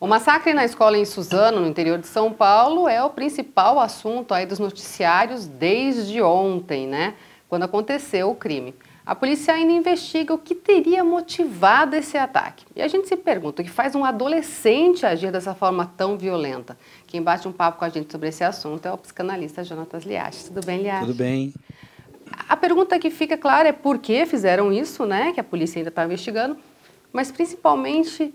O massacre na escola em Suzano, no interior de São Paulo, é o principal assunto aí dos noticiários desde ontem, né? Quando aconteceu o crime. A polícia ainda investiga o que teria motivado esse ataque. E a gente se pergunta, o que faz um adolescente agir dessa forma tão violenta? Quem bate um papo com a gente sobre esse assunto é o psicanalista Jonatas Liaches. Tudo bem, Liaches? Tudo bem. A pergunta que fica clara é por que fizeram isso, né? Que a polícia ainda está investigando. Mas principalmente,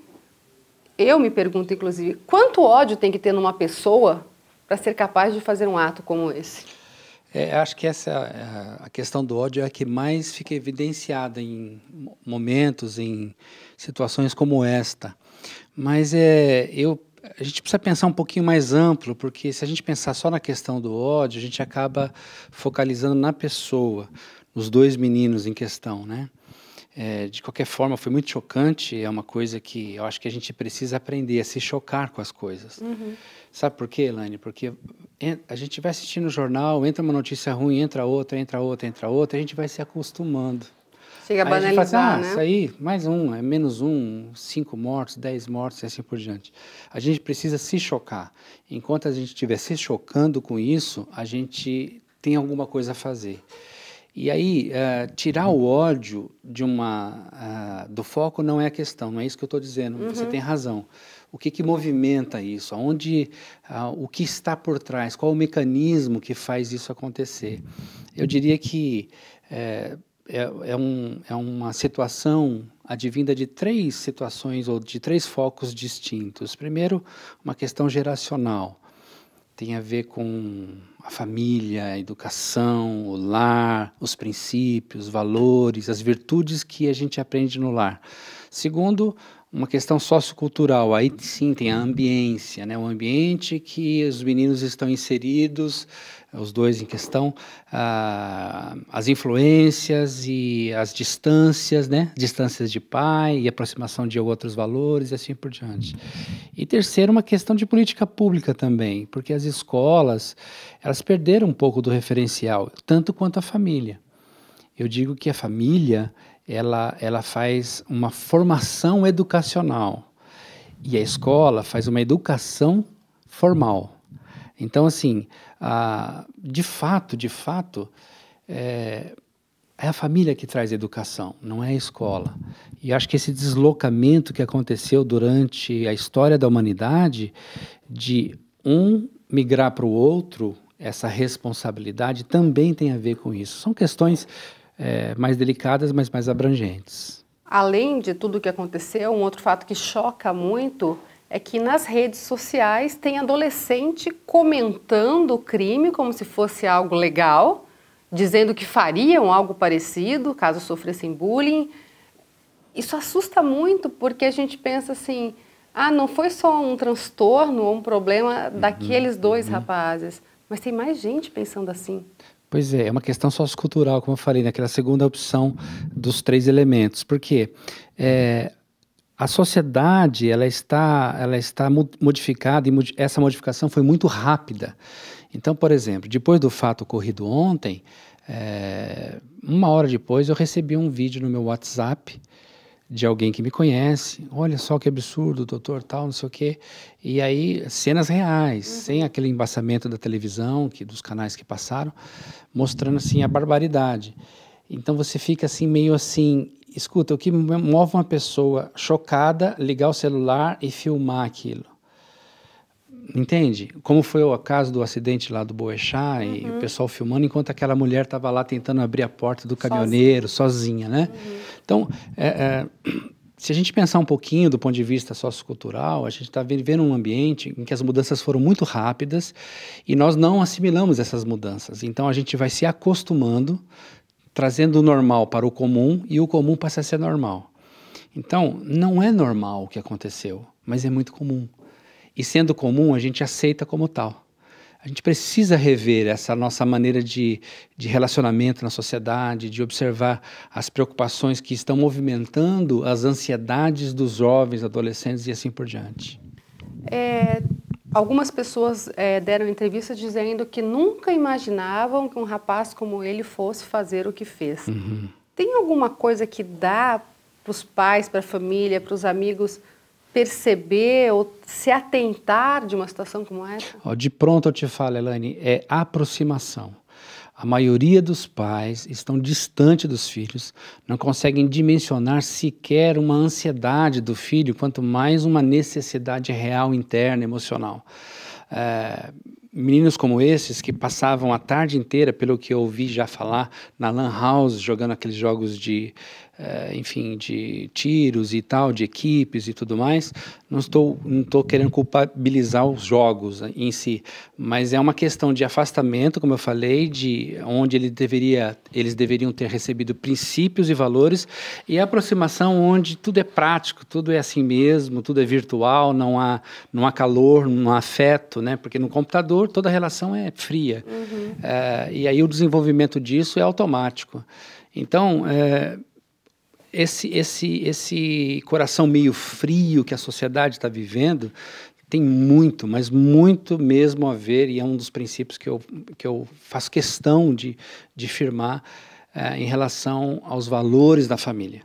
eu me pergunto, inclusive, quanto ódio tem que ter numa pessoa para ser capaz de fazer um ato como esse? Acho que a questão do ódio é a que mais fica evidenciada em momentos, em situações como esta. Mas a gente precisa pensar um pouquinho mais amplo, porque se a gente pensar só na questão do ódio, a gente acaba focalizando na pessoa, nos dois meninos em questão, né? De qualquer forma, foi muito chocante, é uma coisa que eu acho que a gente precisa aprender a se chocar com as coisas. Uhum. Sabe por quê, Elaine? Porque a gente vai assistindo o jornal, entra uma notícia ruim, entra outra, a gente vai se acostumando. Chega a Aí a gente fala banalizar, assim, né? isso aí, mais um, é menos um, 5 mortos, 10 mortos e assim por diante. A gente precisa se chocar. Enquanto a gente estiver se chocando com isso, a gente tem alguma coisa a fazer. E aí, tirar o ódio do foco não é a questão, não é isso que eu estou dizendo, você tem razão. O que movimenta isso? O que está por trás? Qual o mecanismo que faz isso acontecer? Eu diria que é uma situação advinda de 3 situações ou de 3 focos distintos. Primeiro, uma questão geracional. Tem a ver com a família, a educação, o lar, os princípios, valores, as virtudes que a gente aprende no lar. Segundo, uma questão sociocultural, aí sim tem a ambiência, né? O ambiente que os meninos estão inseridos, os dois em questão, as influências e as distâncias, né? Distâncias de pai e aproximação de outros valores e assim por diante. E terceiro, uma questão de política pública também, porque as escolas, elas perderam um pouco do referencial, tanto quanto a família. Eu digo que a família, ela faz uma formação educacional e a escola faz uma educação formal. Então, assim, de fato, é a família que traz a educação, não é a escola. E acho que esse deslocamento que aconteceu durante a história da humanidade, de um migrar para o outro, essa responsabilidade também tem a ver com isso. São questões mais delicadas, mas mais abrangentes. Além de tudo o que aconteceu, um outro fato que choca muito é que nas redes sociais tem adolescente comentando o crime como se fosse algo legal, dizendo que fariam algo parecido caso sofressem bullying. Isso assusta muito porque a gente pensa assim, não foi só um transtorno ou um problema daqueles dois rapazes, mas tem mais gente pensando assim. Pois é uma questão sociocultural, como eu falei, naquela segunda opção dos 3 elementos. Por quê? A sociedade ela está modificada e essa modificação foi muito rápida. Então, por exemplo, depois do fato ocorrido ontem, 1 hora depois eu recebi um vídeo no meu WhatsApp de alguém que me conhece, olha só que absurdo, doutor, tal, não sei o quê. E aí, cenas reais, sem aquele embaçamento da televisão, dos canais que passaram, mostrando assim a barbaridade. Então você fica assim, meio assim, escuta, o que move uma pessoa chocada, ligar o celular e filmar aquilo? Entende? Como foi o caso do acidente lá do Boechat e o pessoal filmando enquanto aquela mulher estava lá tentando abrir a porta do caminhoneiro sozinha, né? Então, se a gente pensar um pouquinho do ponto de vista sociocultural, a gente está vivendo um ambiente em que as mudanças foram muito rápidas e nós não assimilamos essas mudanças. Então, a gente vai se acostumando, trazendo o normal para o comum e o comum passa a ser normal. Então, não é normal o que aconteceu, mas é muito comum. E sendo comum, a gente aceita como tal. A gente precisa rever essa nossa maneira de relacionamento na sociedade, de observar as preocupações que estão movimentando as ansiedades dos jovens, adolescentes e assim por diante. Algumas pessoas deram entrevista dizendo que nunca imaginavam que um rapaz como ele fosse fazer o que fez. Tem alguma coisa que dá para os pais, para a família, para os amigos, perceber ou se atentar de uma situação como essa? De pronto eu te falo, Elaine, é aproximação. A maioria dos pais estão distante dos filhos, não conseguem dimensionar sequer uma ansiedade do filho, quanto mais uma necessidade real, interna, emocional. Meninos como esses, que passavam a tarde inteira, pelo que eu ouvi já falar, na lan house, jogando aqueles jogos enfim, de tiros e tal, de equipes e tudo mais, não estou querendo culpabilizar os jogos em si, mas é uma questão de afastamento, como eu falei, de onde eles deveriam ter recebido princípios e valores, e aproximação onde tudo é prático, tudo é assim mesmo, tudo é virtual, não há calor, não há afeto, né? Porque no computador toda a relação é fria. E aí o desenvolvimento disso é automático. Então, esse coração meio frio que a sociedade está vivendo tem muito, mas muito mesmo a ver, e é um dos princípios que eu faço questão de firmar em relação aos valores da família.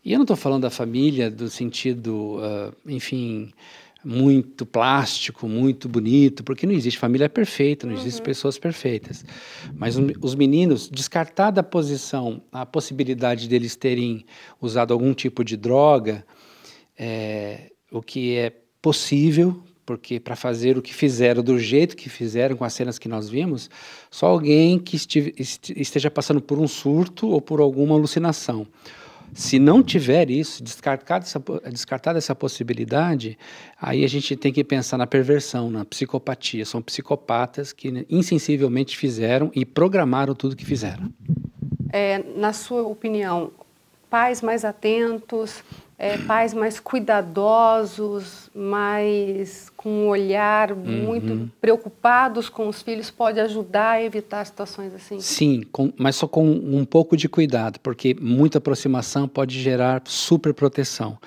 E eu não estou falando da família do sentido, enfim, muito plástico, muito bonito, porque não existe família perfeita, não existem pessoas perfeitas. Mas os meninos, descartada a possibilidade deles terem usado algum tipo de droga, o que é possível, porque para fazer o que fizeram, do jeito que fizeram, com as cenas que nós vimos, só alguém que esteja passando por um surto ou por alguma alucinação. Se não tiver isso, descartada essa possibilidade, aí a gente tem que pensar na perversão, na psicopatia. São psicopatas que insensivelmente fizeram e programaram tudo que fizeram. Na sua opinião, pais mais atentos, pais mais cuidadosos, mais com um olhar muito preocupados com os filhos, pode ajudar a evitar situações assim? Sim, mas só com um pouco de cuidado, porque muita aproximação pode gerar superproteção.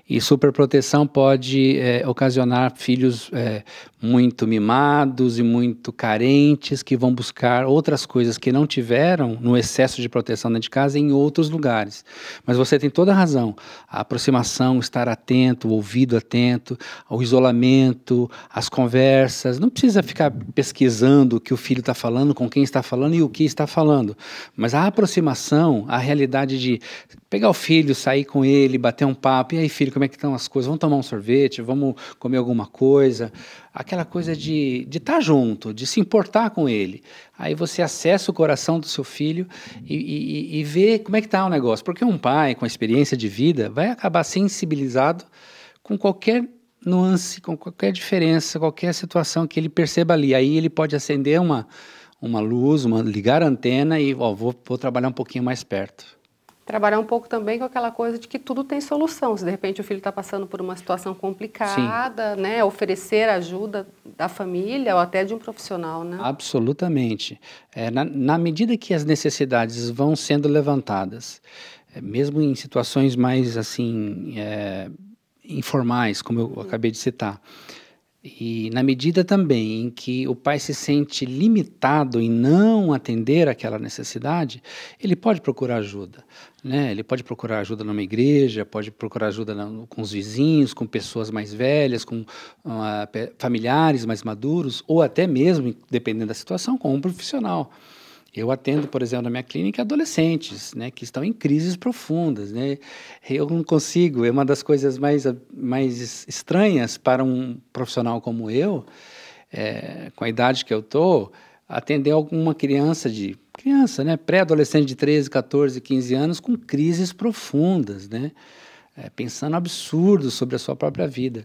E superproteção pode ocasionar filhos muito mimados e muito carentes, que vão buscar outras coisas que não tiveram no excesso de proteção dentro de casa em outros lugares. Mas você tem toda a razão. A aproximação, estar atento, o ouvido atento, ao isolamento, às conversas. Não precisa ficar pesquisando o que o filho está falando, com quem está falando e o que está falando. Mas a aproximação, a realidade de pegar o filho, sair com ele, bater um papo. E aí, filho, como é que estão as coisas? Vamos tomar um sorvete? Vamos comer alguma coisa? Aquela coisa de estar junto, de se importar com ele. Aí você acessa o coração do seu filho e vê como é que está o negócio. Porque um pai com a experiência de vida vai acabar sensibilizado com qualquer nuance, com qualquer diferença, qualquer situação que ele perceba ali. Aí ele pode acender uma luz, ligar a antena e vou trabalhar um pouquinho mais perto. Trabalhar um pouco também com aquela coisa de que tudo tem solução. Se de repente o filho está passando por uma situação complicada, né, oferecer ajuda da família ou até de um profissional, né? Absolutamente. Na medida que as necessidades vão sendo levantadas, mesmo em situações mais assim informais, como eu acabei de citar, e na medida também em que o pai se sente limitado em não atender aquela necessidade, ele pode procurar ajuda, né? Ele pode procurar ajuda numa igreja, pode procurar ajuda com os vizinhos, com pessoas mais velhas, com familiares mais maduros, ou até mesmo, dependendo da situação, com um profissional. Eu atendo, por exemplo, na minha clínica, adolescentes, né, que estão em crises profundas, né? Eu não consigo, é uma das coisas mais estranhas para um profissional como eu, com a idade que eu estou, atender alguma criança, né, pré-adolescente de 13, 14, 15 anos, com crises profundas, né? Pensando absurdos sobre a sua própria vida.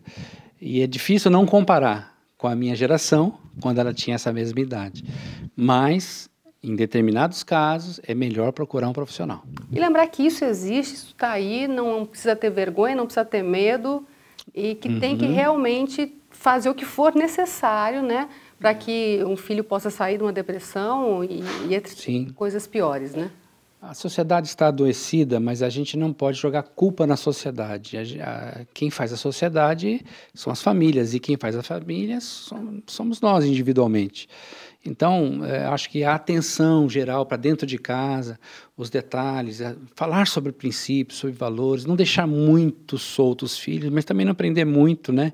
E é difícil não comparar com a minha geração, quando ela tinha essa mesma idade. Mas em determinados casos, é melhor procurar um profissional. E lembrar que isso existe, isso está aí, não precisa ter vergonha, não precisa ter medo, e que tem que realmente fazer o que for necessário, né, para que um filho possa sair de uma depressão e entre coisas piores, né? A sociedade está adoecida, mas a gente não pode jogar culpa na sociedade. Quem faz a sociedade são as famílias, e quem faz a família somos nós individualmente. Então, acho que a atenção geral para dentro de casa, os detalhes, falar sobre princípios, sobre valores, não deixar muito soltos os filhos, mas também não prender muito, né?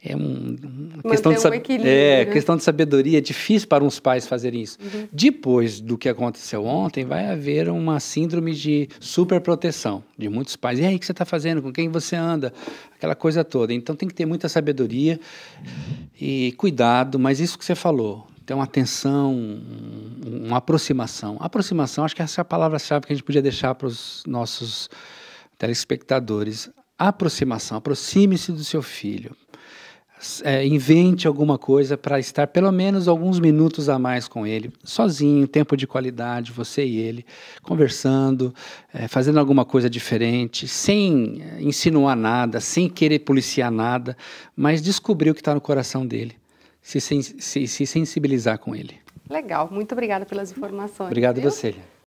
É uma questão de equilíbrio. Questão de sabedoria, é difícil para uns pais fazerem isso. Uhum. Depois do que aconteceu ontem, vai haver uma síndrome de superproteção de muitos pais. E aí, o que você está fazendo? Com quem você anda? Aquela coisa toda. Então, tem que ter muita sabedoria e cuidado, mas isso que você falou, ter uma atenção, uma aproximação. Aproximação, acho que essa é a palavra-chave que a gente podia deixar para os nossos telespectadores. Aproximação, aproxime-se do seu filho. Invente alguma coisa para estar pelo menos alguns minutos a mais com ele, sozinho, tempo de qualidade, você e ele, conversando, fazendo alguma coisa diferente, sem insinuar nada, sem querer policiar nada, mas descobrir o que está no coração dele, se sensibilizar com ele. Legal, muito obrigada pelas informações. Obrigado a você.